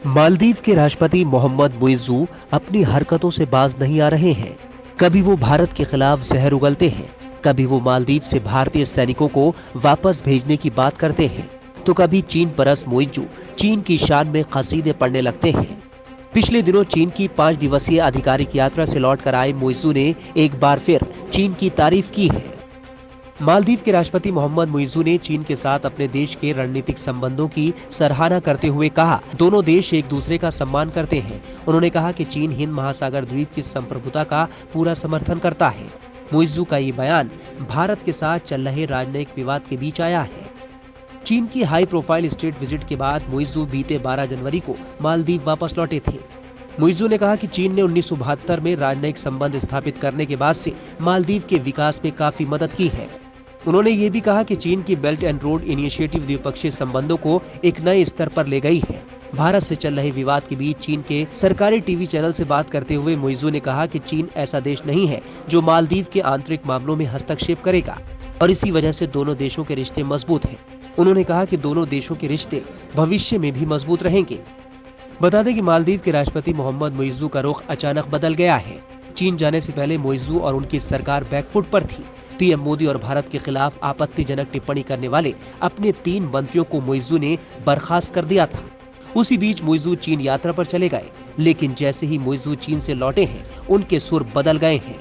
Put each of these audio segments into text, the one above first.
मालदीव के राष्ट्रपति मोहम्मद मुइज़्ज़ू अपनी हरकतों से बाज नहीं आ रहे हैं। कभी वो भारत के खिलाफ जहर उगलते हैं, कभी वो मालदीव से भारतीय सैनिकों को वापस भेजने की बात करते हैं, तो कभी चीन परस्त मुइज़्ज़ू चीन की शान में कसीदे पढ़ने लगते हैं। पिछले दिनों चीन की 5 दिवसीय आधिकारिक यात्रा से लौटकर आए मुइज़्ज़ू ने एक बार फिर चीन की तारीफ की है। मालदीव के राष्ट्रपति मोहम्मद मुइज़्ज़ू ने चीन के साथ अपने देश के रणनीतिक संबंधों की सराहना करते हुए कहा, दोनों देश एक दूसरे का सम्मान करते हैं। उन्होंने कहा कि चीन हिंद महासागर द्वीप की संप्रभुता का पूरा समर्थन करता है। मुइज़्ज़ू का ये बयान भारत के साथ चल रहे राजनयिक विवाद के बीच आया है। चीन की हाई प्रोफाइल स्टेट विजिट के बाद मुइज़्ज़ू बीते 12 जनवरी को मालदीव वापस लौटे थे। मुइज़्ज़ू ने कहा कि चीन ने 1972 में राजनयिक संबंध स्थापित करने के बाद से मालदीव के विकास में काफी मदद की है। उन्होंने ये भी कहा कि चीन की बेल्ट एंड रोड इनिशिएटिव द्विपक्षीय संबंधों को एक नए स्तर पर ले गई है। भारत से चल रहे विवाद के बीच चीन के सरकारी टीवी चैनल से बात करते हुए मुइज़्ज़ू ने कहा कि चीन ऐसा देश नहीं है जो मालदीव के आंतरिक मामलों में हस्तक्षेप करेगा और इसी वजह से दोनों देशों के रिश्ते मजबूत हैं। उन्होंने कहा कि दोनों देशों के रिश्ते भविष्य में भी मजबूत रहेंगे। बता दें कि मालदीव के राष्ट्रपति मोहम्मद मुइज़्ज़ू का रुख अचानक बदल गया है। चीन जाने से पहले मुइज़्ज़ू और उनकी सरकार बैकफुट पर थी। पीएम मोदी और भारत के खिलाफ आपत्तिजनक टिप्पणी करने वाले अपने 3 मंत्रियों को मुइज़्ज़ू ने बर्खास्त कर दिया था। उसी बीच मुइज़्ज़ू चीन यात्रा पर चले गए, लेकिन जैसे ही मुइज़्ज़ू चीन से लौटे हैं, उनके सुर बदल गए हैं।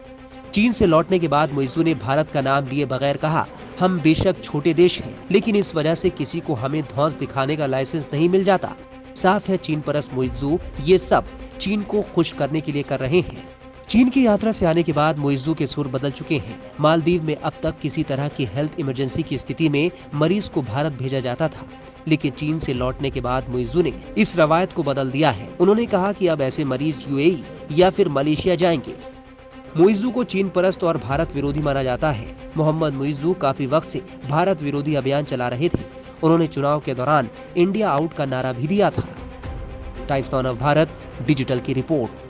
चीन से लौटने के बाद मुइज़्ज़ू ने भारत का नाम लिए बगैर कहा, हम बेशक छोटे देश हैं, लेकिन इस वजह से किसी को हमें धौंस दिखाने का लाइसेंस नहीं मिल जाता। साफ है चीन परस्त मुइज़्ज़ू ये सब चीन को खुश करने के लिए कर रहे हैं। चीन की यात्रा से आने के बाद मुइज़्ज़ू के सुर बदल चुके हैं। मालदीव में अब तक किसी तरह की हेल्थ इमरजेंसी की स्थिति में मरीज को भारत भेजा जाता था, लेकिन चीन से लौटने के बाद मुइज़्ज़ू ने इस रवायत को बदल दिया है। उन्होंने कहा कि अब ऐसे मरीज यूएई या फिर मलेशिया जाएंगे। मुइज़्ज़ू को चीन परस्त और भारत विरोधी माना जाता है। मोहम्मद मुइज़्ज़ू काफी वक्त से भारत विरोधी अभियान चला रहे थे। उन्होंने चुनाव के दौरान इंडिया आउट का नारा भी दिया था। टाइम्स नाउ भारत डिजिटल की रिपोर्ट।